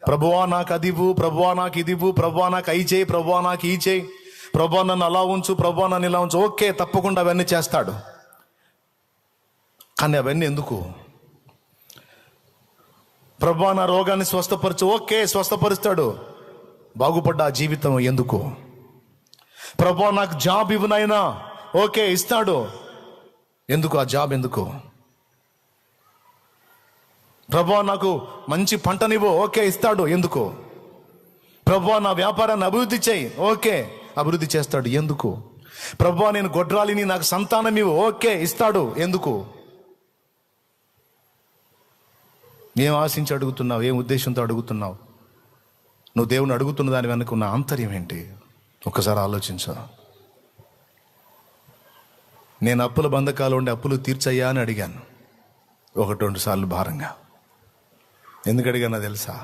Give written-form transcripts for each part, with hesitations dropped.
ప్రభువా నాకు అది ఇవ్వు, ప్రభువా నాకు ఇది ఇవ్వు, ప్రభువా నాకు అయి చేయి, ప్రభువా నాకు ఈ చేయి, ప్రభువా నన్ను అలా ఉంచు, ప్రభువా నన్ను ఇలా ఉంచు. ఓకే, తప్పకుండా అవన్నీ చేస్తాడు. కానీ అవన్నీ ఎందుకు? ప్రభువా నా రోగాన్ని స్వస్థపరచు. ఓకే, స్వస్థపరుస్తాడు. బాగుపడ్డ ఆ జీవితం ఎందుకు? ప్రభువా నాకు జాబ్ ఇవ్వనైనా, ఓకే ఇస్తాడు. ఎందుకు ఆ జాబ్? ఎందుకు? ప్రభువా నాకు మంచి పంటనివ్వు, ఓకే ఇస్తాడు. ఎందుకు? ప్రభువా నా వ్యాపారాన్ని అభివృద్ధి చేయి, ఓకే అభివృద్ధి చేస్తాడు. ఎందుకు? ప్రభువా నేను గొడ్రాలిని, నాకు సంతానం ఇవ్వు, ఓకే ఇస్తాడు. ఎందుకు? ఏం ఆశించి అడుగుతున్నావు? ఏం ఉద్దేశంతో అడుగుతున్నావు? నువ్వు దేవుని అడుగుతున్న దాని వెనక ఉన్న ఆంతర్యం ఏంటి? ఒక్కసారి ఆలోచించు. నేను అప్పుల బంధకాలు ఉండి అప్పులు తీర్చయ్యా అని అడిగాను 1-2 సార్లు భారంగా. ఎందుకు అడిగానో తెలుసా?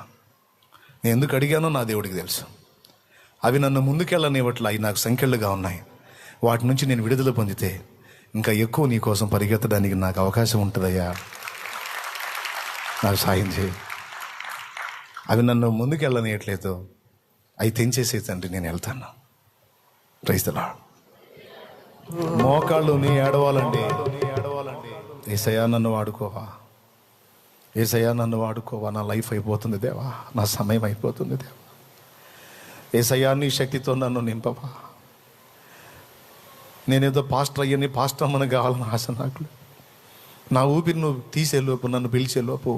నేను ఎందుకు అడిగానో నా దేవుడికి తెలుసు. అవి నన్ను ముందుకెళ్ళనివ్వట్లా, అవి నాకు సంఖ్యలుగా ఉన్నాయి. వాటి నుంచి నేను విడుదల పొందితే ఇంకా ఎక్కువ నీ కోసం పరిగెత్తడానికి నాకు అవకాశం ఉంటుందయ్యా, నాకు సాయం చేయి. అవి నన్ను ముందుకెళ్ళనియట్లేదు, అవి తెంచేసే తండ్రి నేను వెళ్తాను. Praise the lord. మోకాళ్ళు నీ ఏడవాలండి. యేసయ్యా నన్ను వాడుకోవా, యేసయ్యా నన్ను వాడుకోవా, నా లైఫ్ అయిపోతుంది దేవా, నా సమయం అయిపోతుంది దేవా. యేసయ్యా నీ శక్తితో నన్ను నింపవా. నేనేదో పాస్టర్ అయ్యని, పాస్టర్ అమ్మని కావాలని ఆశ నాకు. నా ఊపిరి నువ్వు తీసేలోపు, నన్ను పిలిచేలోపు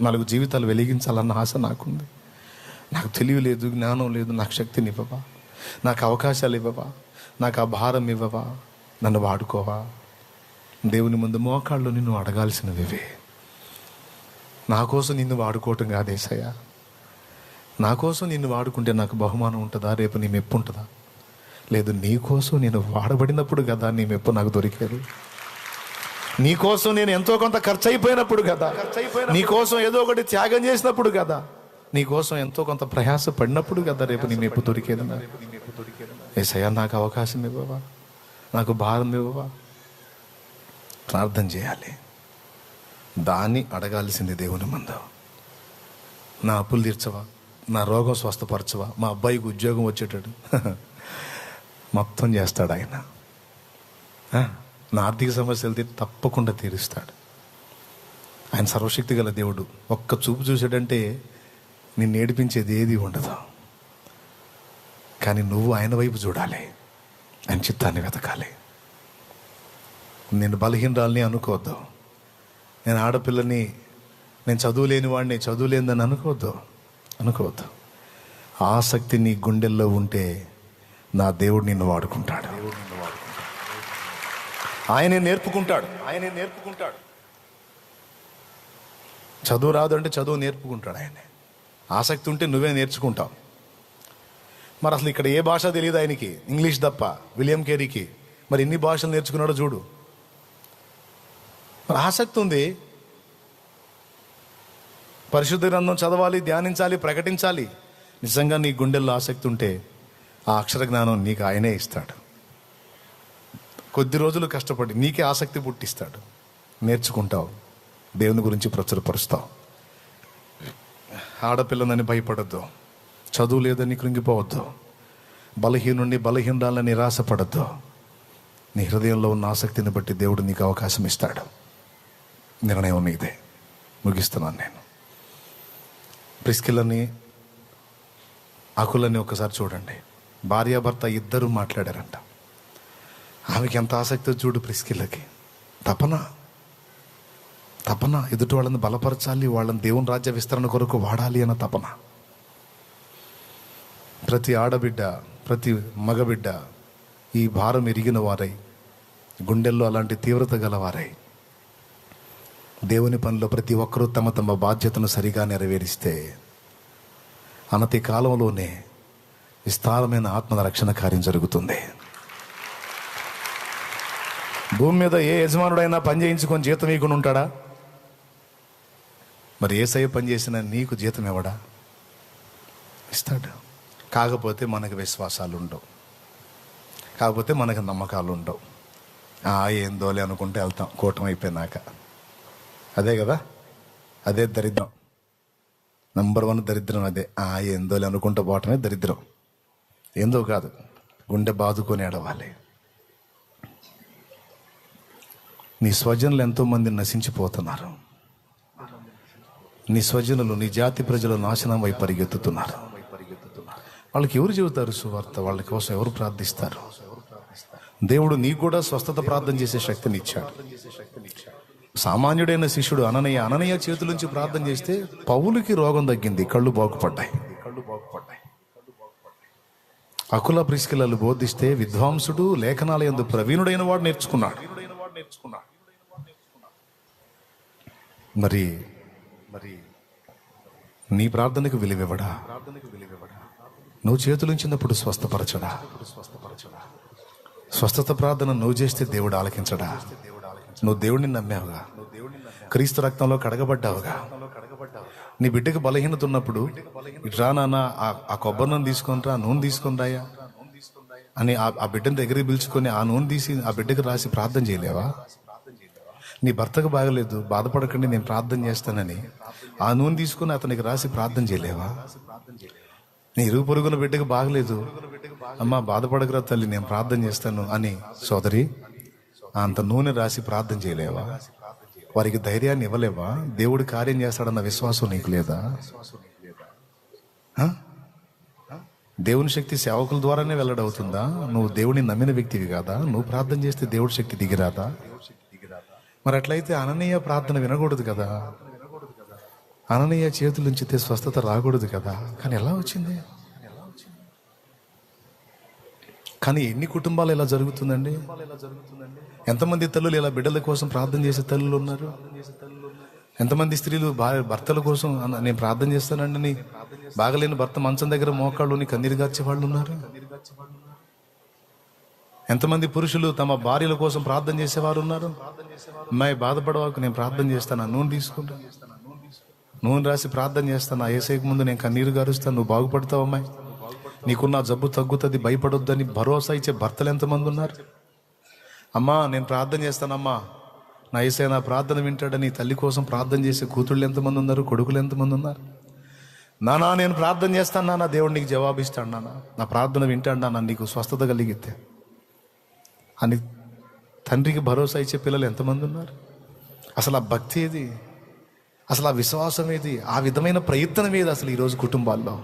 4 జీవితాలు వెలిగించాలన్న ఆశ నాకుంది. నాకు తెలియలేదు, జ్ఞానం లేదు. నాకు శక్తిని ఇవ్వవా, నాకు అవకాశాలు ఇవ్వవా, నాకు ఆ భారం ఇవ్వవా, నన్ను వాడుకోవా. దేవుని ముందు మోకాళ్ళు నిన్ను అడగాల్సినవి ఇవే. నా కోసం నిన్ను వాడుకోవటం కాదేసయ్యా. నా కోసం నిన్ను వాడుకుంటే నాకు బహుమానం ఉంటుందా? రేపు నీ మెప్పు ఉంటుందా? లేదు, నీ కోసం నేను వాడబడినప్పుడు కదా నీ మెప్పు నాకు దొరికేది. నీ కోసం నేను ఎంతో కొంత ఖర్చు అయిపోయినప్పుడు కదా, నీ కోసం ఏదో ఒకటి త్యాగం చేసినప్పుడు కదా, నీ కోసం ఎంతో కొంత ప్రయాస పడినప్పుడు కదా రేపు నీ మెప్పు దొరికేది. యేసయ్యా నాకు అవకాశం ఇవ్వవా, నాకు భారం ఇవ్వవా. ప్రార్థన చేయాలి, దాన్ని అడగాల్సింది దేవుని ముందు. నా అప్పులు తీర్చవా, నా రోగం స్వస్థపరచవా, మా అబ్బాయికి ఉద్యోగం వచ్చేటాడు మొత్తం చేస్తాడు ఆయన. నా ఆర్థిక సమస్యలు తప్పకుండా తీరుస్తాడు. ఆయన సర్వశక్తి గల దేవుడు. ఒక్క చూపు చూసాడంటే నిన్ను ఏడిపించేది ఏది ఉండదు. కానీ నువ్వు ఆయన వైపు చూడాలి, ఆయన చిత్తాన్ని వెతకాలి. నేను బలహీనరాల్ని అనుకోవద్దు, నేను ఆడపిల్లని, నేను చదువులేని వాడిని, చదువులేదని అనుకోవద్దు. ఆసక్తి నీ గుండెల్లో ఉంటే నా దేవుడు నిన్ను వాడుకుంటాడు. ఆయనే నేర్పుకుంటాడు. చదువు రాదు అంటే చదువు నేర్పుకుంటాడు ఆయనే. ఆసక్తి ఉంటే నువ్వే నేర్చుకుంటావు. మరి అసలు ఇక్కడ ఏ భాష తెలియదు ఆయనకి, ఇంగ్లీష్ తప్ప. విలియం కేరీకి మరి ఎన్ని భాషలు నేర్చుకున్నాడో చూడు. మరి ఆసక్తి ఉంది, పరిశుద్ధ గ్రంథం చదవాలి, ధ్యానించాలి, ప్రకటించాలి. నిజంగా నీ గుండెల్లో ఆసక్తి ఉంటే ఆ అక్షర జ్ఞానం నీకు ఆయనే ఇస్తాడు. కొద్ది రోజులు కష్టపడి నీకే ఆసక్తి పుట్టిస్తాడు. నేర్చుకుంటావు, దేవుని గురించి ప్రచురపరుస్తావు. ఆడపిల్లనని భయపడద్దు, చదువు లేదని కృంగిపోవద్దు, బలహీనురాలని నిరాశపడద్దు. నీ హృదయంలో ఉన్న ఆసక్తిని బట్టి దేవుడు నీకు అవకాశం ఇస్తాడు. నిర్ణయం నీదే. ముగిస్తున్నాను నేను. ప్రిస్కిల్లని, అకులని ఒకసారి చూడండి. భార్యాభర్త ఇద్దరు మాట్లాడారంట. ఆమెకి ఎంత ఆసక్తి చూడు ప్రిస్కిల్లకి. తపన ఎదుటి వాళ్ళని బలపరచాలి, వాళ్ళని దేవుని రాజ్య విస్తరణ కొరకు వాడాలి అన్న తపన. ప్రతి ఆడబిడ్డ, ప్రతి మగబిడ్డ ఈ భారం ఎరిగిన వారై, గుండెల్లో అలాంటి తీవ్రత గలవారై, దేవుని పనిలో ప్రతి ఒక్కరూ తమ తమ బాధ్యతను సరిగా నెరవేరిస్తే అనతి కాలంలోనే విస్తారమైన ఆత్మల రక్షణ కార్యం జరుగుతుంది. భూమి మీద ఏ యజమానుడైనా పని చేయించుకొని జీతం ఇవ్వకుండా ఉంటాడా? మరి యేసయ్య పని చేసిన నీకు జీతం ఇవ్వడా? ఇస్తాడు. కాకపోతే మనకు విశ్వాసాలు ఉండవు, కాకపోతే మనకు నమ్మకాలు ఉండవు. ఏందోలే అనుకుంటే వెళ్తాం కూటమి అయిపోయినాక. అదే కదా, అదే దరిద్రం. #1 దరిద్రం అదే. ఏందోలే అనుకుంటూ పోవటమే దరిద్రం. ఏందో కాదు, గుండె బాదుకొని ఏడవాలి. నీ స్వజనులు ఎంతోమంది నశించిపోతున్నారు. నీ స్వజనులు, నీ జాతి ప్రజలు నాశనం వైపు పరిగెత్తుతున్నారు. వాళ్ళకి ఎవరు చెబుతారు సువార్త? వాళ్ళ కోసం ఎవరు ప్రార్థిస్తారు? దేవుడు నీకు కూడా స్వస్థత ప్రార్థన చేసే శక్తిని ఇచ్చాడు. సామాన్యుడైన శిష్యుడు అననయ్య చేతుల నుంచి ప్రార్థన చేస్తే పౌలుకి రోగం తగ్గింది, కళ్ళు బాగుపడ్డాయి. అకుల ప్రిస్కిలలు బోధిస్తే విద్వాంసుడు, లేఖనాల యందు ప్రవీణుడైన వాడు నేర్చుకున్నాడు. మరి నీ ప్రార్థనకు విలువివ్వడా? నువ్వు చేతులుంచినప్పుడు స్వస్థపరచడా? స్వస్థత ప్రార్థన నువ్వు చేస్తే దేవుడు ఆలకించడా? నువ్వు దేవుడిని నమ్మావుగా, క్రీస్తు రక్తంలో కడగబడ్డావుగా. నీ బిడ్డకు బలహీనత ఉన్నప్పుడు ఇట్రా నాన్న, ఆ కొబ్బరి నూనె తీసుకొని రా, నూనె తీసుకొని రాయా అని ఆ బిడ్డని దగ్గరికి పిలుచుకొని ఆ నూనె తీసి ఆ బిడ్డకు రాసి ప్రార్థన చేయలేవా? నీ భర్తకు బాగలేదు, బాధపడకండి నేను ప్రార్థన చేస్తానని ఆ నూనె తీసుకుని అతనికి రాసి ప్రార్థన చేయలేవా? నీ ఇరుగు పొరుగున బిడ్డకు బాగలేదు, అమ్మా బాధపడకరా తల్లి నేను ప్రార్థన చేస్తాను అని సోదరి అంత నూనె రాసి ప్రార్థన చేయలేవా? వారికి ధైర్యాన్ని ఇవ్వలేవా? దేవుడు కార్యం చేస్తాడన్న విశ్వాసం నీకు లేదా? దేవుని శక్తి సేవకుల ద్వారానే వెల్లడవుతుందా? నువ్వు దేవుని నమ్మిన వ్యక్తివి కాదా? నువ్వు ప్రార్థన చేస్తే దేవుడి శక్తి దిగిరాదా? మరి అట్లయితే అననీయ ప్రార్థన వినకూడదు కదా, అననీయ చేతులు ఉంచితే స్వస్థత రాకూడదు కదా. కానీ ఎలా వచ్చింది? కానీ ఎన్ని కుటుంబాలు ఇలా జరుగుతుందండి? ఎంతమంది తల్లులు ఇలా బిడ్డల కోసం ప్రార్థన చేసే తల్లులు ఉన్నారు? ఎంతమంది స్త్రీలు భర్తల కోసం నేను ప్రార్థన చేస్తానండి, బాగలేని భర్త మంచం దగ్గర మోకాళ్ళుని కన్నీరు గార్చే వాళ్ళు ఉన్నారు. ఎంతమంది పురుషులు తమ భార్యల కోసం ప్రార్థన చేసేవారు ఉన్నారు. అమ్మాయి బాధపడవాకు, నేను ప్రార్థన చేస్తాను, నూనె తీసుకుంటా, నూనె రాసి ప్రార్థన చేస్తాను, ఆ ఏసైకి ముందు నేను కన్నీరు గారుస్తాను, నువ్వు బాగుపడతావు అమ్మాయి, నీకున్న జబ్బు తగ్గుతుంది, భయపడొద్దని భరోసా ఇచ్చే భర్తలు ఎంతమంది ఉన్నారు? అమ్మా నేను ప్రార్థన చేస్తానమ్మా, నా ఏసై నా ప్రార్థన వింటాడని తల్లి కోసం ప్రార్థన చేసే కూతుళ్ళు ఎంతమంది ఉన్నారు, కొడుకులు ఎంతమంది ఉన్నారు? నానా నేను ప్రార్థన చేస్తాను నాన్న, దేవుడు నీకు జవాబిస్తాడు నాన్న, నా ప్రార్థన వింటాడు నాన్న, నీకు స్వస్థత కలిగితే అని తండ్రికి భరోసా ఇచ్చే పిల్లలు ఎంతమంది ఉన్నారు? అసలు ఆ భక్తి ఏది? అసలు ఆ విశ్వాసం ఏది? ఆ విధమైన ప్రయత్నం ఏది అసలు ఈరోజు కుటుంబాల్లో?